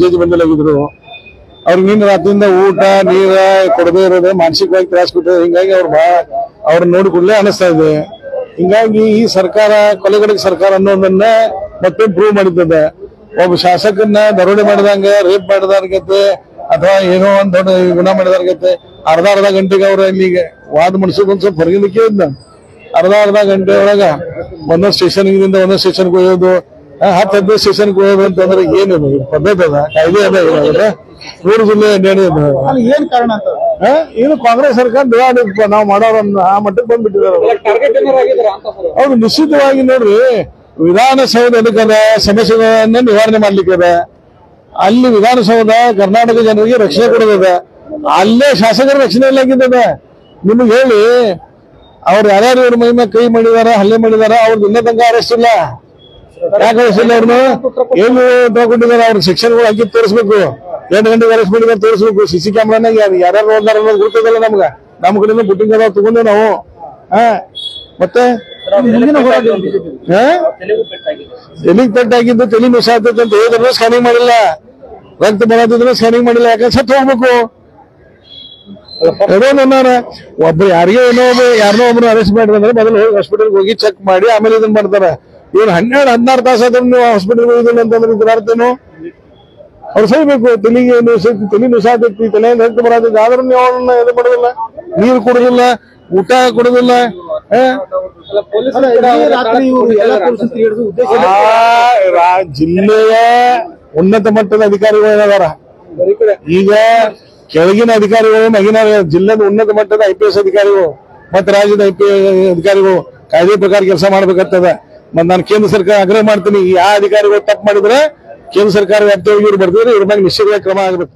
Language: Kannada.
ಜಡ್ಜ್ ಬಂದಿದ್ರು ಅವ್ರಿಗೆ ನಿನ್ನ ರಾತ್ರಿಯಿಂದ ಊಟ ನೀರ ಕೊಡದೇ ಇರೋದು ಮಾನಸಿಕವಾಗಿ ತ್ರಾಸ ಕೊಟ್ಟಿದೆ. ಹಿಂಗಾಗಿ ಅವ್ರ ನೋಡಿ ಕೂಡಲೇ ಅನಿಸ್ತಾ ಇದೆ. ಹಿಂಗಾಗಿ ಈ ಸರ್ಕಾರ ಕೊಲೆಗಡಕ ಸರ್ಕಾರ ಅನ್ನೋದನ್ನ ಮತ್ತೆ ಪ್ರೂವ್ ಮಾಡಿದ್ದದ. ಒಬ್ಬ ಶಾಸಕನ್ನ ದರೋಡೆ ಮಾಡಿದಂಗ ರೇಪ್ ಮಾಡಿದಾರ್ಗತ್ತೆ ಅಥವಾ ಏನೋ ಒಂದ್ ದೊಡ್ಡ ಗುಣ ಮಾಡಿದಾರ್ಗತ್ತೆ ಅರ್ಧ ಗಂಟೆಗೆ ಅವ್ರ ಇಲ್ಲಿಗೆ ವಾದ ಮುಡಿಸೋದು ಒಂದ್ ಸ್ವಲ್ಪ ಹೊರಗಿಂದಕ್ಕೆ ಇದ್ದ ಅರ್ಧ ಗಂಟೆ ಒಳಗ ಒಂದೊಂದ್ ಸ್ಟೇಷನ್ದಿಂದ ಒಂದೊಂದ್ ಸ್ಟೇಷನ್ಗೆ ಹೋಗೋದು 10-15 ಸ್ಟೇಷನ್ಗೆ ಹೋಗೋದು ಅಂತಂದ್ರೆ ಏನಿದೆ ಪದ್ಧತಿ ಅದ ಕಾಯ್ದೆ ಅದ ಏನಾದ್ರೆ 3 ಜಿಲ್ಲೆ ಏನ್ ಕಾರಣ ಅಂತ ಇದು ಕಾಂಗ್ರೆಸ್ ಸರ್ಕಾರ ದಿವಾಳಿಪ್ಪ ನಾವು ಮಾಡೋರು ಆ ಮಟ್ಟಕ್ಕೆ ಬಂದ್ಬಿಟ್ಟಿದ್ದಾರೆ. ಹೌದು, ನಿಶ್ಚಿತವಾಗಿ ನೋಡ್ರಿ, ವಿಧಾನಸೌಧ ಎದಕ್ಕದ ಸಮಸ್ಯೆಗಳನ್ನ ನಿವಾರಣೆ ಮಾಡ್ಲಿಕ್ಕದ. ಅಲ್ಲಿ ವಿಧಾನಸೌಧ ಕರ್ನಾಟಕ ಜನರಿಗೆ ರಕ್ಷಣೆ ಕೊಡೋದದ. ಅಲ್ಲೇ ಶಾಸಕರ ರಕ್ಷಣೆ ಇಲ್ಲಾಗಿದ್ದದ. ನಿಮ್ಗೆ ಹೇಳಿ ಅವ್ರು ಯಾರ್ಯಾರು ಇವ್ರ ಮೈ ಮೇಲೆ ಕೈ ಮಾಡಿದಾರ, ಹಲ್ಲೆ ಮಾಡಿದಾರ, ಅವ್ರದ್ದು ಇನ್ನೂ ತನಕ ಅರೆಸ್ಟ್ ಇಲ್ಲ. ಯಾಕೆ ಅರೆಸ್ಟ್ ಇಲ್ಲ? ಅವ್ರನ್ನ ಏನು ತಗೊಂಡಿದ್ದಾರೆ? ಅವ್ರ ಸೆಕ್ಷನ್ಗಳು ಹಾಕಿ ತೋರಿಸ್ಬೇಕು. 8 ಗಂಟೆಗೆ ಅರೆಸ್ಟ್ ಮಾಡಿದಾರೆ ತೋರಿಸ್ಬೇಕು. ಸಿಸಿ ಕ್ಯಾಮ್ರಾನಾಗ ಯಾರ್ಯಾರು ಹೋದಾರ ಅನ್ನೋದು ಗೊತ್ತಿದ್ದಲ್ಲ ನಮ್ಗ. ನಮ್ಮ ಕಡೆಯಿಂದ ಬುಟ್ಟಿಂಗ್ ಅದಾವ ತಗೊಂಡು ನಾವು ಮತ್ತೆ ಎಲ್ಲಿಗೆ ಪೆಟ್ಟಾಗಿದ್ದು ತಲೆ ಮಿಸ್ ಆಗ್ತೈತೆ ಅಂತ ಹೇಳಿದ್ರು ಸ್ಕ್ಯಾನಿಂಗ್ ಮಾಡಿಲ್ಲ. ರಕ್ತ ಬರದಿದ್ರು ಸ್ಕ್ಯಾನಿಂಗ್ ಮಾಡಿಲ್ಲ. ಯಾಕಂದ್ರೆ ಸತ್ತು ಹೋಗ್ಬೇಕು. ಒಬ್ರು ಯಾರನ್ನೋ ಒಬ್ರು ಅರೆಸ್ಟ್ ಮಾಡಿದ್ರೆ ಮೊದಲು ಹೋಗಿ ಹಾಸ್ಪಿಟಲ್ ಹೋಗಿ ಚೆಕ್ ಮಾಡಿ ಆಮೇಲೆ ಇದನ್ನ ಮಾಡ್ತಾರೆ. ಇವ್ರು 12-16 ತಾಸು ಆದ್ರೂ ನೀವು ಹಾಸ್ಪಿಟಲ್ ಹೋಗಿದಿಲ್ಲ ಅಂತಂದ್ರೆ ಇದ್ರ ಅರ್ಥೇನು? ಅವ್ರು ಸಹಿಬೇಕು. ತಲೆಗೆ ತಲೆ ನುಸಾತೈತಿ, ತಲೆಯಿಂದ ರಕ್ತ ಬರತೈತಿ, ಆದ್ರೂ ನೀವು ಅವ್ರನ್ನ ಇದು ಮಾಡೋದಿಲ್ಲ, ನೀರು ಕೊಡೋದಿಲ್ಲ, ಊಟ ಕೊಡೋದಿಲ್ಲ. ಜಿಲ್ಲೆಯ ಉನ್ನತ ಮಟ್ಟದ ಅಧಿಕಾರಿಗಳು ಏನಾದಾರ ಈಗ ಕೆಳಗಿನ ಅಧಿಕಾರಿಗಳು ಮಗಿನ ಜಿಲ್ಲೆದ ಉನ್ನತ ಮಟ್ಟದ IPS ಅಧಿಕಾರಿಗಳು ಮತ್ತೆ ರಾಜ್ಯದ IPS ಅಧಿಕಾರಿಗಳು ಕಾಯ್ದೆ ಪ್ರಕಾರ ಕೆಲಸ ಮಾಡ್ಬೇಕಾಗ್ತದ. ಮತ್ ನಾನು ಕೇಂದ್ರ ಸರ್ಕಾರ ಆಗ್ರಹ ಮಾಡ್ತೀನಿ, ಆ ಅಧಿಕಾರಿಗಳು ತಪ್ಪು ಮಾಡಿದ್ರೆ ಕೇಂದ್ರ ಸರ್ಕಾರ ವ್ಯಾಪ್ತಿಯೊಳಗೆ ಇವ್ರು ಬರ್ತಿದ್ರೆ ಇವ್ರ ಮೇಲೆ ನಿಶ್ಚಿತವಾಗಿ ಕ್ರಮ ಆಗಬೇಕು.